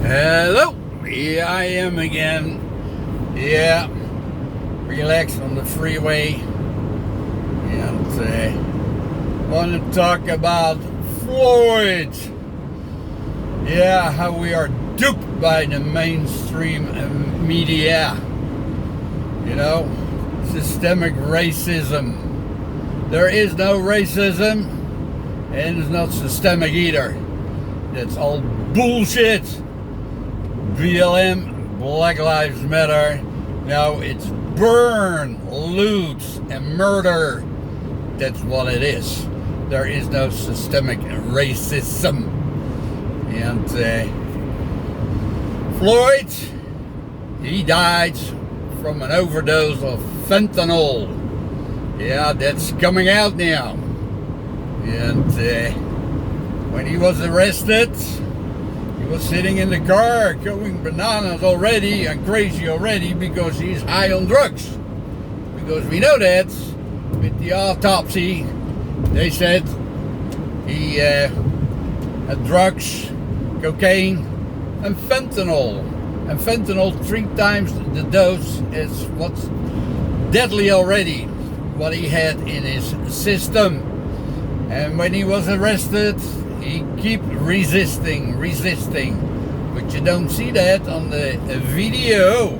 Hello, here I am again. Yeah, relaxed on the freeway. And want to talk about Floyd. Yeah, how we are duped by the mainstream media. You know, systemic racism. There is no racism, and it's not systemic either. That's all bullshit. BLM, Black Lives Matter. No, it's burn, loot, and murder. That's what it is. There is no systemic racism. And Floyd, he died from an overdose of fentanyl. Yeah, that's coming out now. And when he was arrested, he was sitting in the car going bananas already and crazy already because he's high on drugs. Because we know that with the autopsy, they said he had drugs, cocaine, and fentanyl. And fentanyl 3 times the dose is what's deadly already, what he had in his system. And when he was arrested, he kept resisting, but you don't see that on the video.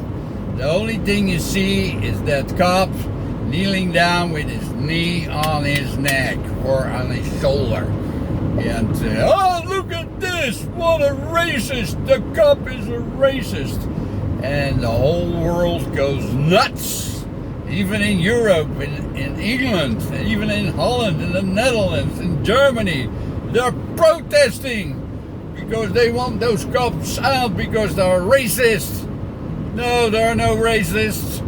The only thing you see is that cop kneeling down with his knee on his neck or on his shoulder. And oh, look at this, what a racist, the cop is a racist. And the whole world goes nuts. Even in Europe, in England, even in Holland, in the Netherlands, in Germany, they're protesting because they want those cops out because they're racist. No, there are no racists.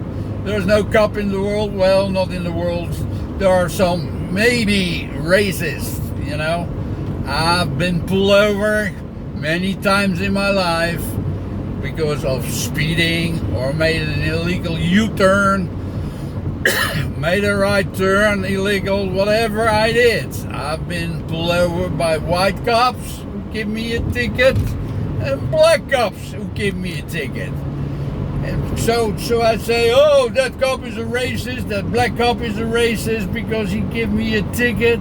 There's no cop in the world. Well, not in the world. There are some maybe racists, you know. I've been pulled over many times in my life because of speeding or made an illegal U-turn. Made a right turn, illegal, whatever I did. I've been pulled over by white cops who give me a ticket and black cops who give me a ticket. And so I say, oh, that cop is a racist, that black cop is a racist because he gave me a ticket.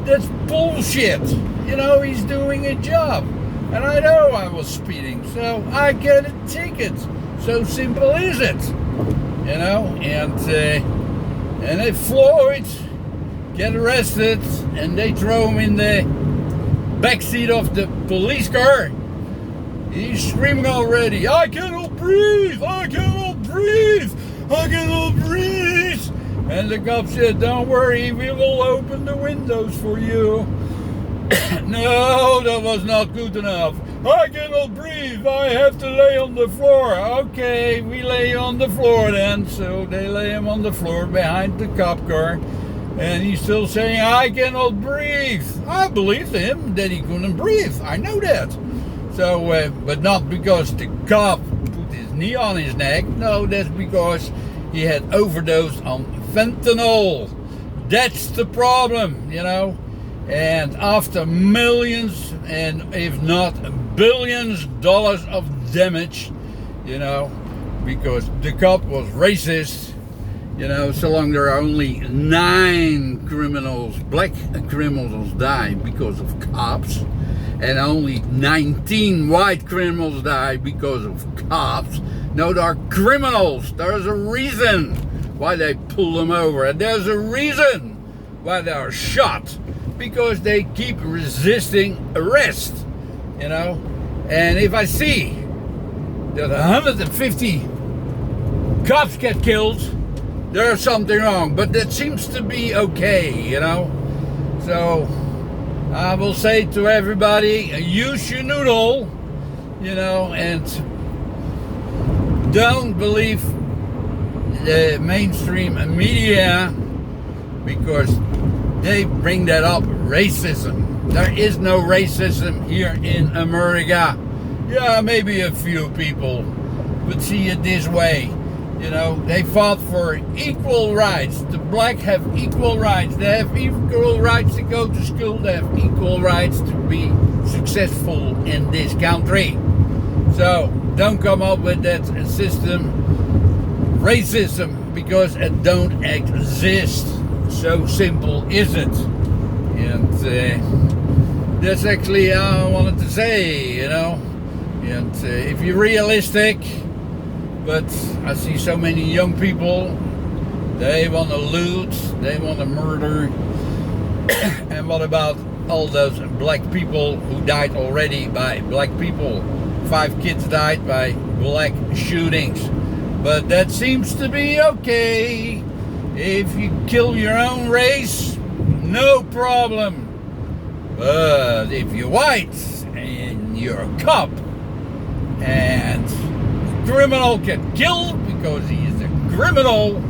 That's bullshit. You know, he's doing a job. And I know I was speeding, so I get a ticket. So simple is it. You know, and if Floyd get arrested and they throw him in the backseat of the police car, he's screaming already, I cannot breathe, I cannot breathe, I cannot breathe. And the cop said, don't worry, we will open the windows for you. No, that was not good enough. I cannot breathe. I have to lay on the floor. Okay, we lay on the floor then. So they lay him on the floor behind the cop car. And he's still saying, I cannot breathe. I believed him that he couldn't breathe. I know that. So, but not because the cop put his knee on his neck. No, that's because he had overdosed on fentanyl. That's the problem, you know. And after millions and if not billions dollars of damage, you know, because the cop was racist, you know, so long there are only 9 criminals, black criminals die because of cops, and only 19 white criminals die because of cops. No, they're criminals. There's a reason why they pull them over, and there's a reason why they are shot. Because they keep resisting arrest, you know. And if I see that 150 cops get killed, there's something wrong. But that seems to be okay, you know. So I will say to everybody, use your noodle, you know, and don't believe the mainstream media because they bring that up, racism. There is no racism here in America. Yeah, maybe a few people would see it this way. You know, they fought for equal rights. The black have equal rights. They have equal rights to go to school. They have equal rights to be successful in this country. So don't come up with that system, racism, because it don't exist. So simple is it. And that's actually how I wanted to say, you know. And if you're realistic, but I see so many young people, they want to loot, they want to murder. And what about all those black people who died already by black people? 5 kids died by black shootings. But that seems to be okay. If you kill your own race, no problem. But if you're white and you're a cop and a criminal get killed because he is a criminal,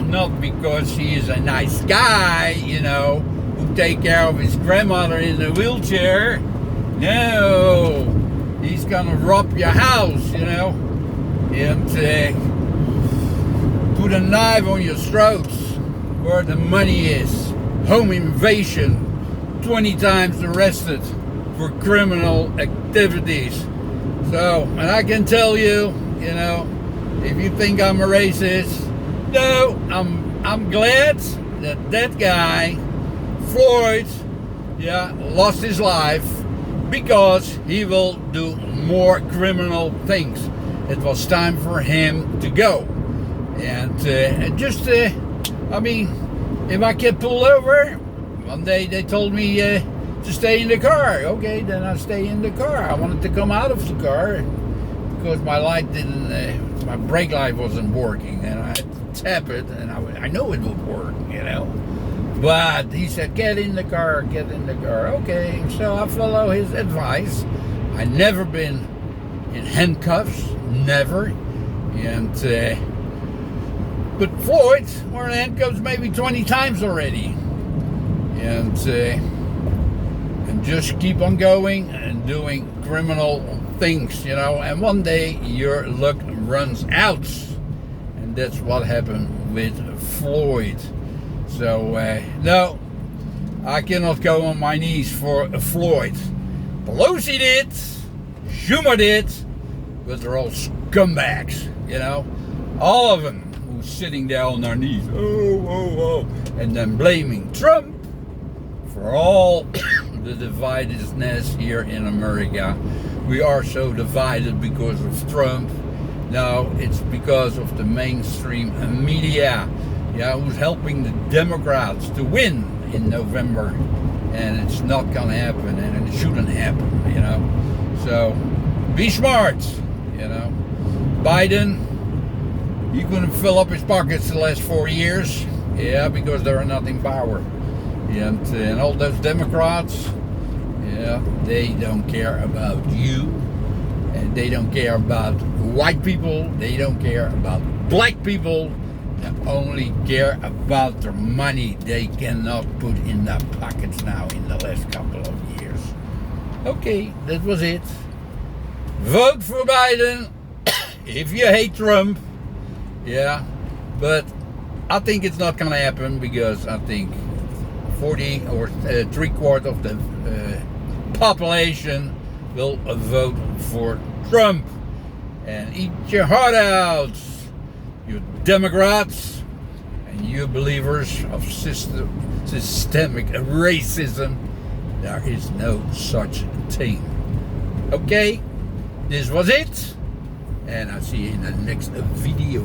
not because he is a nice guy, you know, who take care of his grandmother in a wheelchair. No, he's gonna rob your house, you know, and put a knife on your throat where the money is. Home invasion, 20 times arrested for criminal activities. So, and I can tell you, you know, if you think I'm a racist, no, I'm glad that guy, Floyd, lost his life because he will do more criminal things. It was time for him to go. And I mean, if I get pulled over, one day they told me to stay in the car. Okay, then I stay in the car. I wanted to come out of the car because my light didn't, my brake light wasn't working, and I had to tap it, and I know it would work, you know. But he said, get in the car, get in the car. Okay, so I follow his advice. I never been in handcuffs, never. And but Floyd wore in handcuffs maybe 20 times already. And just keep on going and doing criminal things, you know. And one day your luck runs out. And that's what happened with Floyd. So, no, I cannot go on my knees for Floyd. Pelosi did, Schumer did, but they're all scumbags, you know. All of them who's sitting there on their knees, oh, and then blaming Trump for all the dividedness here in America. We are so divided because of Trump. No, it's because of the mainstream media. Who's helping the Democrats to win in November, and it's not gonna happen, and it shouldn't happen, you know. So be smart, you know. Biden, he couldn't fill up his pockets the last 4 years, because they are not in power. And all those Democrats, they don't care about you, and they don't care about white people, they don't care about black people. They only care about their money they cannot put in their pockets now in the last couple of years. Okay, that was it. Vote for Biden if you hate Trump. But I think it's not gonna happen because I think 40 or 3/4 of the population will vote for Trump. And eat your heart out, you Democrats, and you believers of systemic racism. There is no such thing. Okay, this was it, and I'll see you in the next video.